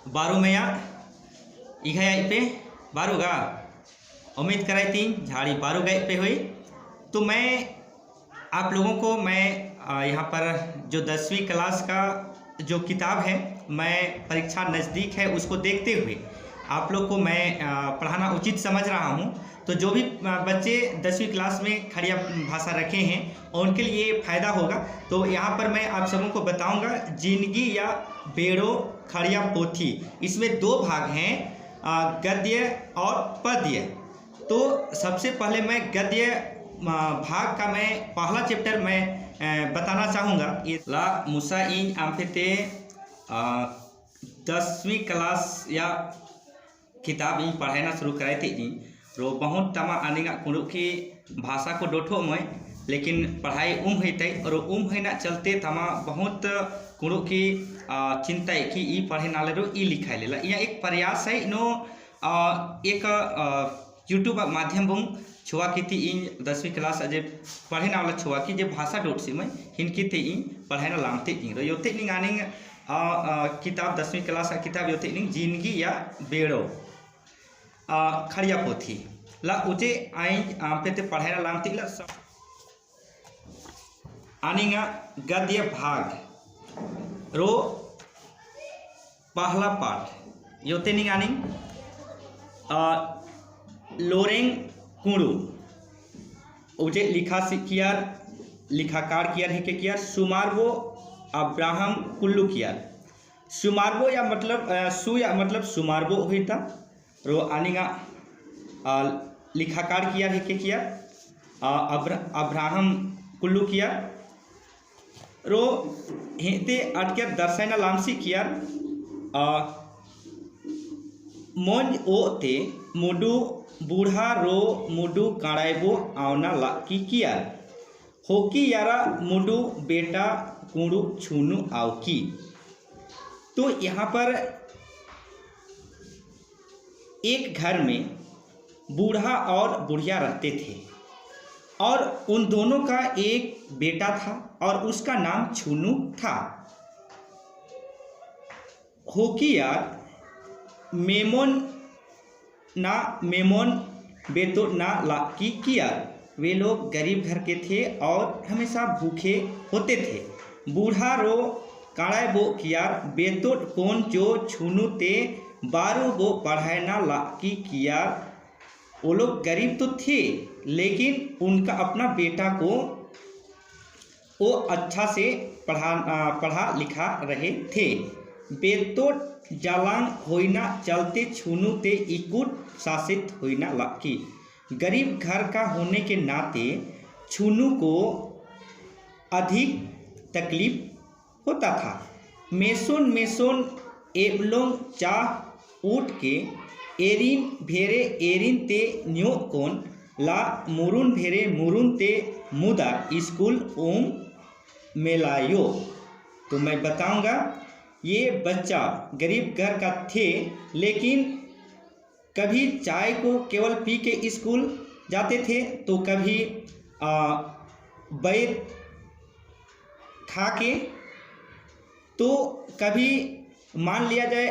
बारू मैया इघाया पे बारूगा उम्मीद कराई थी झाड़ी बारू गए पे हुई। तो मैं आप लोगों को यहाँ पर जो 10वीं क्लास का जो किताब है, मैं परीक्षा नज़दीक है उसको देखते हुए आप लोग को मैं पढ़ाना उचित समझ रहा हूँ। तो जो भी बच्चे 10वीं क्लास में खड़िया भाषा रखे हैं और उनके लिए फ़ायदा होगा। तो यहाँ पर मैं आप सबों को बताऊँगा जिंदगी या बेड़ो खड़िया पोथी। इसमें दो भाग हैं, गद्य और पद्य। तो सबसे पहले मैं गद्य भाग का मैं पहला चैप्टर मैं बताना चाहूँगा। ला मुसा इन आमफेते 10वीं क्लास या किताब इन पढ़ाना शुरू कराए थे जी। रो बहुत तमा आनेगा कुड़ू की भाषा को डोठो मैं, लेकिन पढ़ाई होते और होना चलते तमा बहुत कुड़ू की चिंता है कि ई पढ़े नाले रो ई लिखाई लेला। यह एक प्रयास है नो एक यूट्यूब माध्यम बुंग छुआ की थी इन 10वीं क्लास अजय पढ़े ना वाला छुआ की जब भाषा डोट सी मैं हिनकी थे इन पढ़ाई ना लामते इन रो योते निंग आने किताब 10वीं क्लास का किताब योते निंग जिंदगी या बेड़ो खड़िया पोथी ला उचे आई पे ते पढ़ाई ना लामते ला आनेगा गद्य भाग रो पहला पाठ योते निंग आने लोरेंग कुड़ू उजे लिखा कियार लिखाकार कियार है के कियार सुमारबो अब्राहम कुल्लू कियार। सुमारबो या मतलब सु या मतलब सुमारबो हुई था रो आनेगा लिखाकार कियार है के कियार अब्राहम कुल्लू कियार रो हेते अटकर दर्शाइना लामसी कियार मोज ओते मुडू बूढ़ा रो मुडू काड़ाइबो आवना लाकी किया होकी यारा मुडू बेटा कुड़ू छूनू आवकी। तो यहाँ पर एक घर में बूढ़ा और बुढ़िया रहते थे और उन दोनों का एक बेटा था और उसका नाम छूनू था। होकी यार मेमोन ना मेमोन बेतो ना लाकी किया। वे लोग गरीब घर के थे और हमेशा भूखे होते थे। बूढ़ा रो काड़ाई बो किया बेतो कौन जो छूनू ते बारू बो पढ़ाई ना लाकी किया। वो लोग गरीब तो थे लेकिन उनका अपना बेटा को वो अच्छा से पढ़ा लिखा रहे थे। बेतो जालांग होइना चलते छूनू ते इकुट शासित होइना लाकी। गरीब घर का होने के नाते छूनू को अधिक तकलीफ होता था। मेसोन एवलोंग चाह उठ के एरिन भेरे एरिन ते न्यो कोन ला मुरुन भेरे मुरुन ते मुदा स्कूल ओम मेलायो। तो मैं बताऊंगा ये बच्चा गरीब घर का थे लेकिन कभी चाय को केवल पी के स्कूल जाते थे तो कभी बैर खा के, तो कभी मान लिया जाए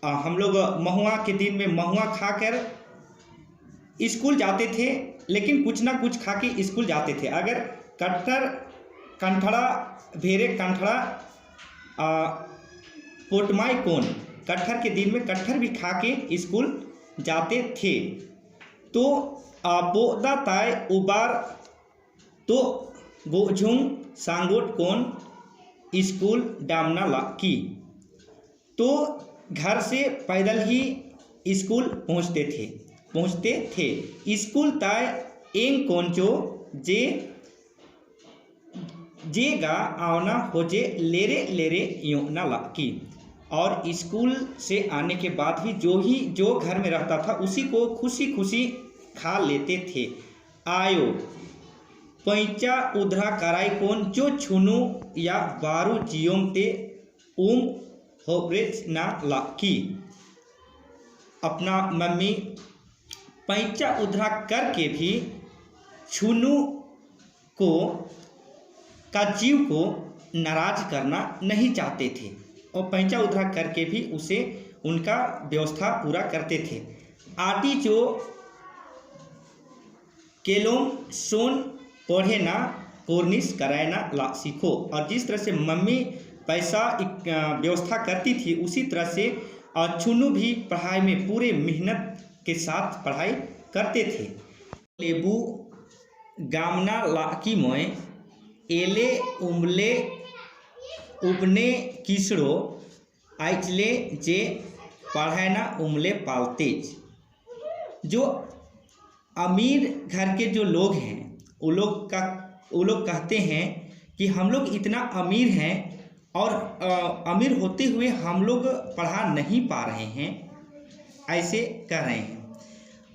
हम लोग महुआ के दिन में महुआ खाकर स्कूल जाते थे, लेकिन कुछ ना कुछ खा के स्कूल जाते थे। अगर कंठड़ा भेरे कंठड़ा पोटमाई कोन कटहर के दिन में कटहर भी खा के स्कूल जाते थे। तो बोदा ताय उबार तो बोझुंग सांगोट कोन स्कूल डामना लाकी। तो घर से पैदल ही स्कूल पहुँचते थे। स्कूल ताय एंग कोंचो जेगा आवना होजे लेरे लेरे योना लाकी। और स्कूल से आने के बाद भी जो घर में रहता था उसी को खुशी खुशी खा लेते थे। आयो पैंचा उधरा कराई कोन जो छुनू या बारू जियोम ते उम होब्रेज ना लाकी। अपना मम्मी पैंचा उधरा करके भी छुनू को का जीव को नाराज करना नहीं चाहते थे। और पैंचा उधरा करके भी उसे उनका व्यवस्था पूरा करते थे। आटी जो केलोम सोन पढ़े ना कोर्निश कराए ना ला सीखो। और जिस तरह से मम्मी पैसा व्यवस्था करती थी उसी तरह से छुन्नू भी पढ़ाई में पूरे मेहनत के साथ पढ़ाई करते थे। लेबू गामना लाकी मोय एले उमले उबने किसड़ो आइचले जे पढ़ाए ना उमले पालतेज। जो अमीर घर के जो लोग हैं वो लोग कहते हैं कि हम लोग इतना अमीर हैं और अमीर होते हुए हम लोग पढ़ा नहीं पा रहे हैं, ऐसे कह रहे हैं।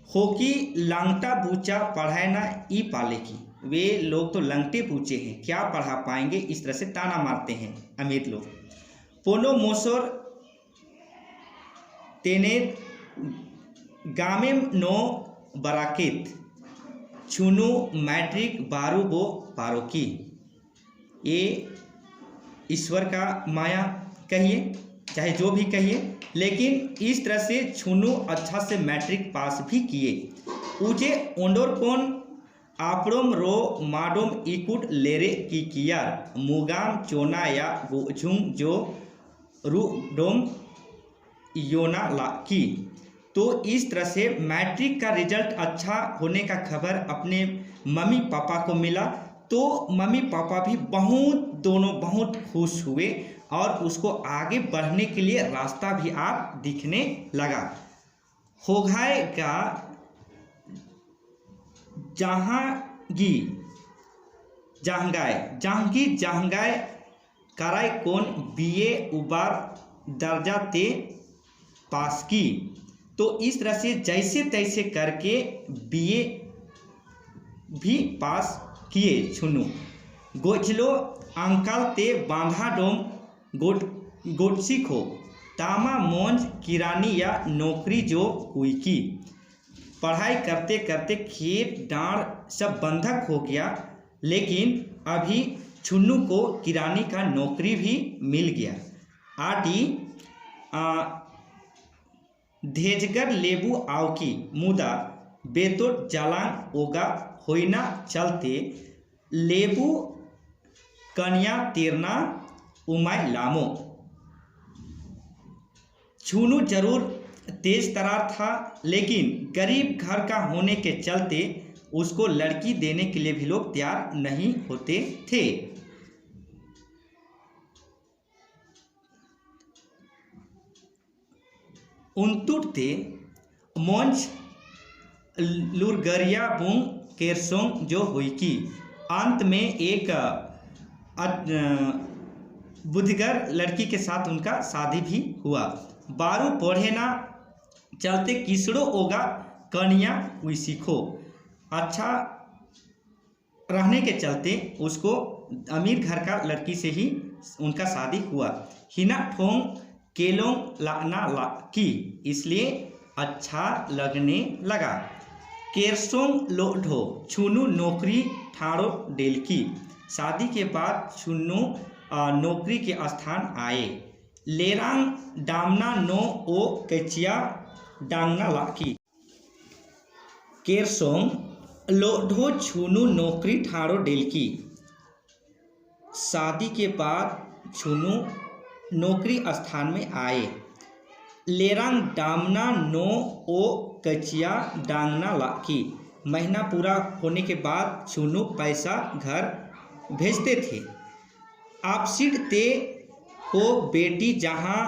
होकी लंगटा बूचा पढ़ाए ना ई पाले की, वे लोग तो लंगटे पूछे हैं, क्या पढ़ा पाएंगे, इस तरह से ताना मारते हैं अमीर लोग। पोनो मोसोर तेने गामे नो बराकेत छुनु मैट्रिक बारू बो पारो की। ये ईश्वर का माया कहिए चाहे जो भी कहिए, लेकिन इस तरह से छुनु अच्छा से मैट्रिक पास भी किए। उजे ओंडोर कौन आपड़ोम रो माडोम इकुट लेरे की कियार मुगाम चोना या गोझुंग जो रुडोम योना ला की। तो इस तरह से मैट्रिक का रिजल्ट अच्छा होने का खबर अपने मम्मी पापा को मिला, तो मम्मी पापा भी दोनों बहुत खुश हुए और उसको आगे बढ़ने के लिए रास्ता भी आप दिखने लगा। होगाएगा जहांगाय कराय कौन बीए उबार दर्जा ते पास की। तो इस तरह से जैसे तैसे करके बीए भी पास किए छुन्नू। गोचलो अंकल ते बांधा डोम गोटसी खो तामा मोंज किरानी या नौकरी जो हुई की। पढ़ाई करते करते खेत डांड सब बंधक हो गया, लेकिन अभी छुन्नू को किरानी का नौकरी भी मिल गया। आटी धेजगर लेबू आवकी मुदा बेतो जालांग ओगा होइना चलते लेबू कन्या तीरना उमाय लामो। छुन्नू जरूर तेज तरार था, लेकिन गरीब घर का होने के चलते उसको लड़की देने के लिए भी लोग तैयार नहीं होते थे। उनतुटते मोंज लुरगरिया बुंग केरसोंग जो हुई की। अंत में एक बुद्धिगर लड़की के साथ उनका शादी भी हुआ। बारू पढ़े ना चलते किसड़ो ओगा कन्या हुई सीखो। अच्छा रहने के चलते उसको अमीर घर का लड़की से ही उनका शादी हुआ। हिना ठोंग केलोंग लाना ला की, इसलिए अच्छा लगने लगा। केरसोंग लोढो छुन्नू नौकरी ठाड़ो डेल की। शादी के बाद छुन्नू नौकरी के स्थान आए। लेरांग डामना नो ओ कचिया डांगना लाकी। केरसोंग लोढो छुन्नू नौकरी ठाड़ो डेल की। शादी के बाद छुन्नू नौकरी स्थान में आए। लेरांग डामना नो ओ कचिया डांगना लाकी। महीना पूरा होने के बाद छुन्नू पैसा घर भेजते थे। आपसीट ते को बेटी जहाँ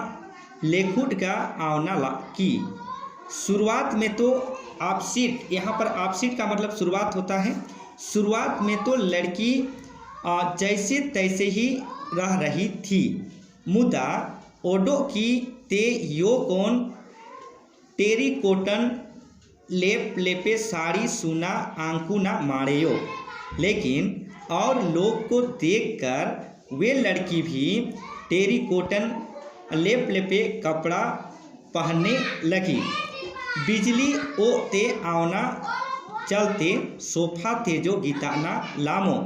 लेखुट का आवना ला की। शुरुआत में तो आपसीट, यहाँ पर आपसीट का मतलब शुरुआत होता है। शुरुआत में तो लड़की जैसे तैसे ही रह रही थी। मुदा ओडो की ते यो कौन टेरी कोटन लेप लेपे साड़ी सुना आंकू ना मारेयो। लेकिन और लोग को देखकर वे लड़की भी टेरी कोटन लेप लेपे कपड़ा पहनने लगी। बिजली ओ ते आवना चलते सोफा ते जो गीताना लामो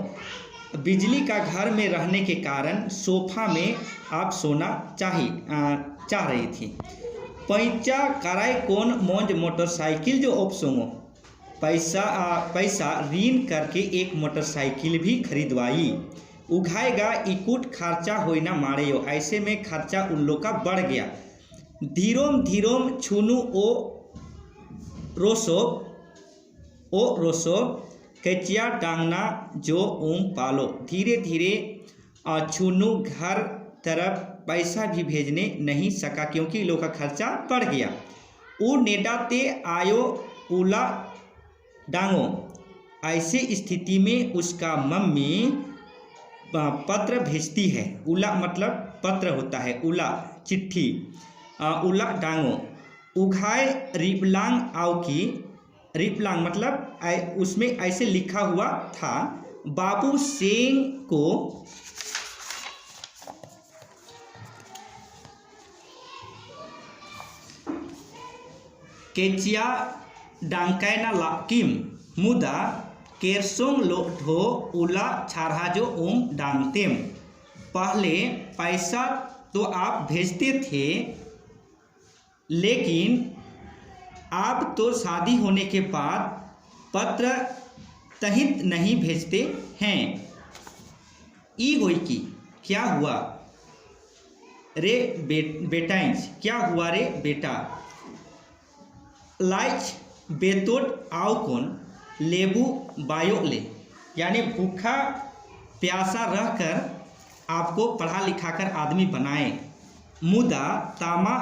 बिजली का घर में रहने के कारण सोफा में आप सोना चाह रही थी। पैंचा कराए कौन मौज मोटरसाइकिल जो ऑप्शोंगो, पैसा ऋण करके एक मोटरसाइकिल भी खरीदवाई। उघाएगा इकुट खर्चा होई ना मारे हो, ऐसे में खर्चा उन लोग का बढ़ गया। धीरोम धीरोम छुनू ओ रोसो कचिया डांगना जो पालो। धीरे धीरे छुनू घर तरफ पैसा भी भेजने नहीं सका क्योंकि लोग का खर्चा बढ़ गया। उ नेडा ते आयो उला डांगो, ऐसे स्थिति में उसका मम्मी पत्र भेजती है। उला मतलब पत्र होता है, उला चिट्ठी, उला डांगो। उघाए रिपलांग आओ की, रिपलांग मतलब उसमें ऐसे लिखा हुआ था, बाबू सेंग को केचिया डांकायना लाकिम मुदा केरसोंग लोढो उला छारहाजो डांगतेम। पहले पैसा तो आप भेजते थे, लेकिन आप तो शादी होने के बाद पत्र तहित नहीं भेजते हैं। ई होई की क्या हुआ रे बेटाइंस, क्या हुआ रे बेटा। लाइच बेतोट आओ कौन लेबू बायो ले, यानी भूखा प्यासा रहकर आपको पढ़ा लिखाकर आदमी बनाए। मुदा तामा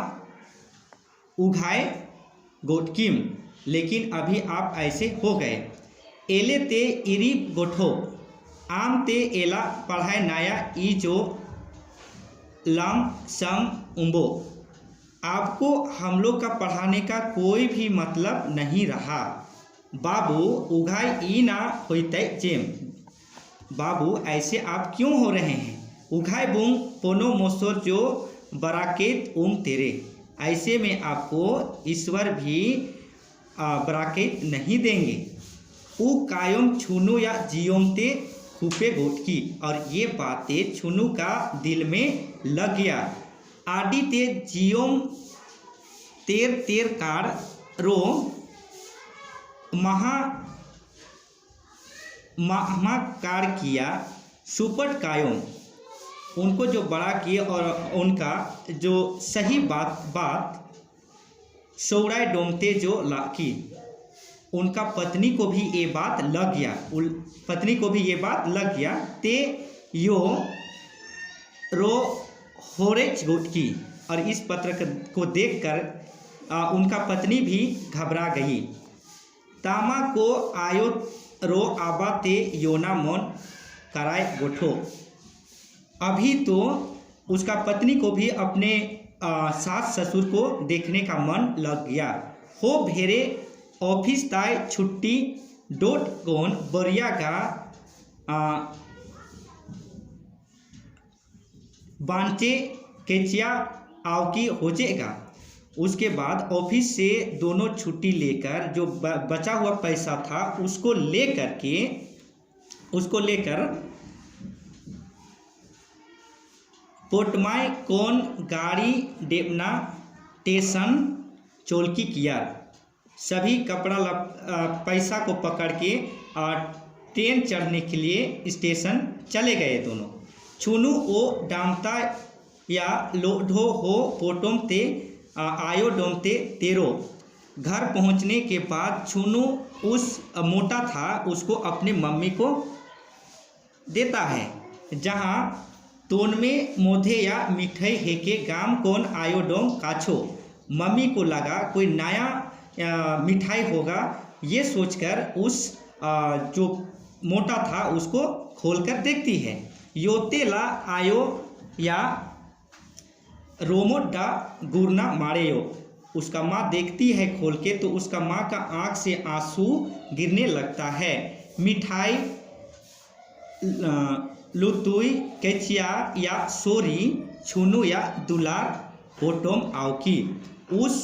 उघाए गोटकिम, लेकिन अभी आप ऐसे हो गए। एले ते इरी गोठो आम ते एला पढ़ाए नाया ई जो लाम सम उम्बो। आपको हम लोग का पढ़ाने का कोई भी मतलब नहीं रहा। बाबू उघाई ई ना होते जेम, बाबू ऐसे आप क्यों हो रहे हैं। उघाई बुंग पोनो मोसोर जो बराकेत तेरे, ऐसे में आपको ईश्वर भी बराकेत नहीं देंगे। उ कायम छुनू या जियोम ते खूपे गोटकी, और ये बातें छुनू का दिल में लग गया। आडी ते जियोम तेर कार रो महाकार किया सुपट कायम, उनको जो बड़ा किया और उनका जो सही बात सौराय डोमते जो लाकी, उनका पत्नी को भी ये बात लग गया, पत्नी को भी ये बात लग गया। ते यो रो होरेच गोटकी, और इस पत्र को देखकर उनका पत्नी भी घबरा गई। तामा को आयो रो आबा ते योना मोन कराए गोठो, अभी तो उसका पत्नी को भी अपने सास ससुर को देखने का मन लग गया। हो भेरे ऑफिस ताय छुट्टी डोट कौन बरिया का बांचे केचिया आवकी हो जाएगा। उसके बाद ऑफिस से दोनों छुट्टी लेकर जो बचा हुआ पैसा था उसको लेकर पोटमाय कौन गाड़ी डेपना टेशन चोलकी किया। सभी पैसा को पकड़ के ट्रेन चढ़ने के लिए स्टेशन चले गए दोनों। छुनू ओ डामता या लोढो हो पोटोम ते आयो डोमते तेरो। घर पहुंचने के बाद छुनू उस मोटा था उसको अपने मम्मी को देता है। जहाँ तोन में मोधे या मिठाई हेके गाम कौन आयो डोम काछो, मम्मी को लगा कोई नया मिठाई होगा, ये सोचकर उस जो मोटा था उसको खोलकर देखती है। योतेला आयो या रोमोडा गुरना मारेयो, उसका माँ देखती है खोल के तो उसका माँ का आँख से आंसू गिरने लगता है। मिठाई लुतुई केचिया या सोरी छुनू या दुलार पोटोम आवकी। उस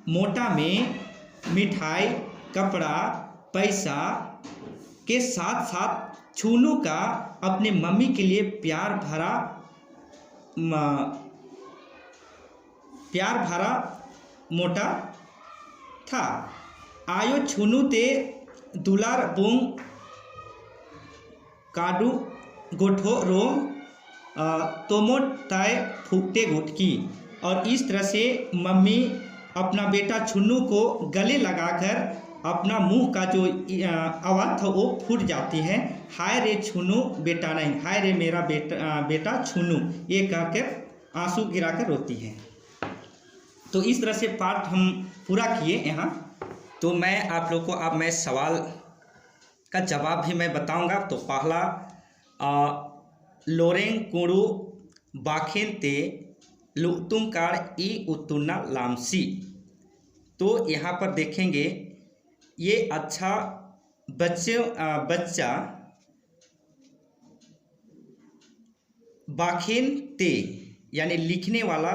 मोटा में मिठाई कपड़ा पैसा के साथ साथ छुनू का अपने मम्मी के लिए प्यार भरा मोटा था। आयो छुनु ते दुलार बुंग काडू गोठो रो तोमो ताय फूटे गुटकी। और इस तरह से मम्मी अपना बेटा छुन्नू को गले लगाकर अपना मुंह का जो आवाज़ था वो फूट जाती है। हाय रे छुन्नू बेटा नहीं, हाय रे मेरा बेटा छुन्नू, ये कहकर आंसू गिराकर रोती है। तो इस तरह से पाठ हम पूरा किए यहाँ। तो मैं आप लोग को अब मैं सवाल का जवाब भी मैं बताऊंगा। तो पहला लोरेंग कुड़ू बाखेन ते लुतुंकार ई उतुन्ना लामसी। तो यहाँ पर देखेंगे ये अच्छा बच्चा बाखेन ते यानी लिखने वाला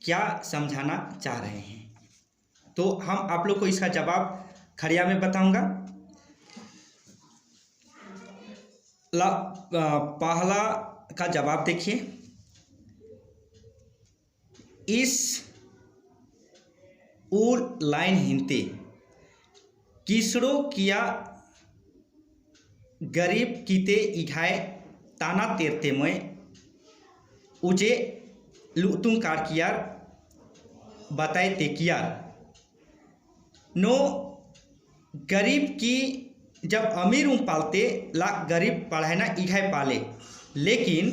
क्या समझाना चाह रहे हैं। तो हम आप लोग को इसका जवाब खड़िया में बताऊंगा। पहला का जवाब देखिए, इस उर लाइन हिंते किसरो किया गरीब कीते इघाए ताना तेरते में उजे लुतुंग कार किया बताए ते किया नो गरीब की जब अमीर पालते ला गरीब पढ़ाना इघाए पाले, लेकिन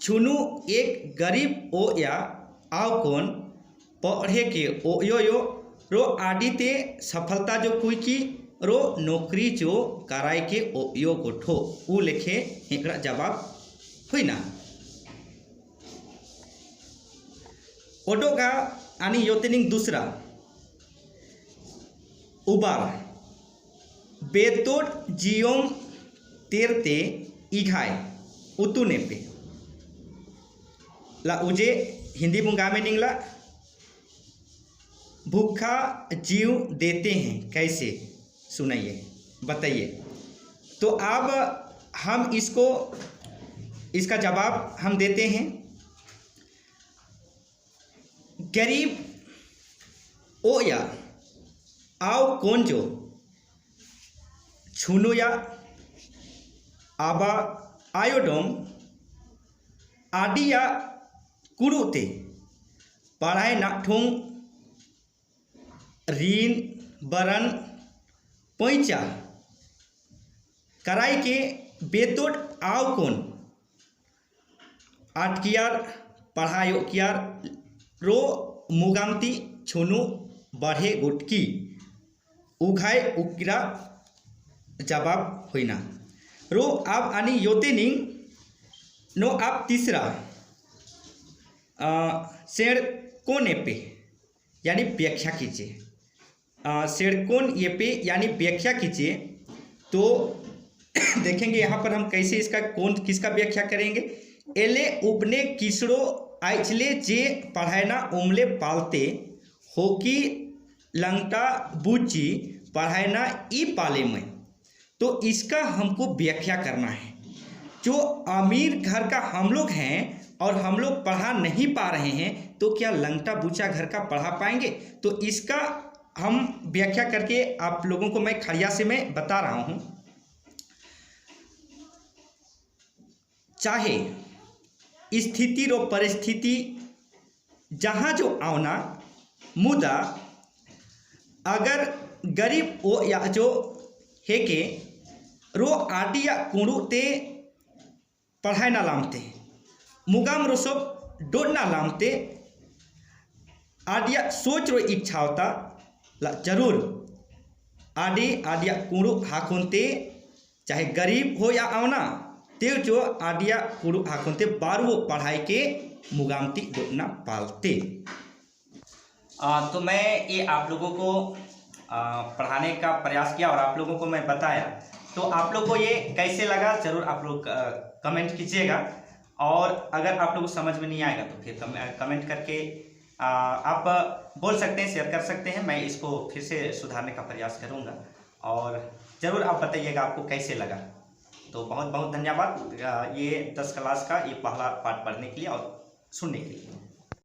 छुनु एक गरीब ओ या आओ कौन पढ़े के ओ यो रो आडी ते सफलता जो कोई की रो नौकरी जो कराए के ओ यो गोठो उ लेखे हेकड़ा जवाब हुई ना। ओडो का आनी योतनिंग दूसरा उबार बेतोट जियोंग तेरते इघाए उतुने पे ला उजे हिंदी मुंगा में निंगला भूखा जीव देते हैं कैसे, सुनाइए बताइए। तो अब हम इसका जवाब हम देते हैं। गरीब ओ या आओ कौन जो छुनो या आबा आयोडोम आडिया कुरुते पढ़ाए नाठोंग रीन बरन पैचा कराई के बेतोट आओ कौन आठ कियार पढ़ायो कियार रो मुगामती छुनु बढ़े गुटकी उघाए उकिरा जवाब होइना रो। अब आनी योतेनिंग नो अब तीसरा शेर कोने पे यानी व्याख्या कीजिए। शेरकोन ये पे यानी व्याख्या कीजिए। तो देखेंगे यहाँ पर हम कैसे इसका कौन किसका व्याख्या करेंगे। एले उपने किसरो आइचले जे पढ़ाना उमले पालते होकी लंगटा बुची पढ़ाना ई पाले में। तो इसका हमको व्याख्या करना है। जो अमीर घर का हम लोग हैं और हम लोग पढ़ा नहीं पा रहे हैं तो क्या लंगटा बूचा घर का पढ़ा पाएंगे। तो इसका हम व्याख्या करके आप लोगों को मैं खड़िया से मैं बता रहा हूं। चाहे स्थिति रो परिस्थिति जहां जो आवना मुदा अगर गरीब ओ या जो है के रो आडिया कुड़ू ते पढ़ाई ना लामते मुगाम रो सब डोड ना लामते आडिया सोच रो इच्छा होता जरूर आडिया कुड़ू हाकुनते चाहे गरीब हो या आवना ते जो आडिया कुड़ू हाकुनते बारवो पढ़ाई के मुगामती डोडना पालते। तो मैं ये आप लोगों को पढ़ाने का प्रयास किया और आप लोगों को मैं बताया। तो आप लोग को ये कैसे लगा जरूर आप लोग कमेंट कीजिएगा। और अगर आप लोगों को समझ में नहीं आएगा तो फिर कमेंट करके आप बोल सकते हैं, शेयर कर सकते हैं। मैं इसको फिर से सुधारने का प्रयास करूंगा और ज़रूर आप बताइएगा आपको कैसे लगा। तो बहुत बहुत धन्यवाद ये 10 क्लास का ये पहला पाठ पढ़ने के लिए और सुनने के लिए।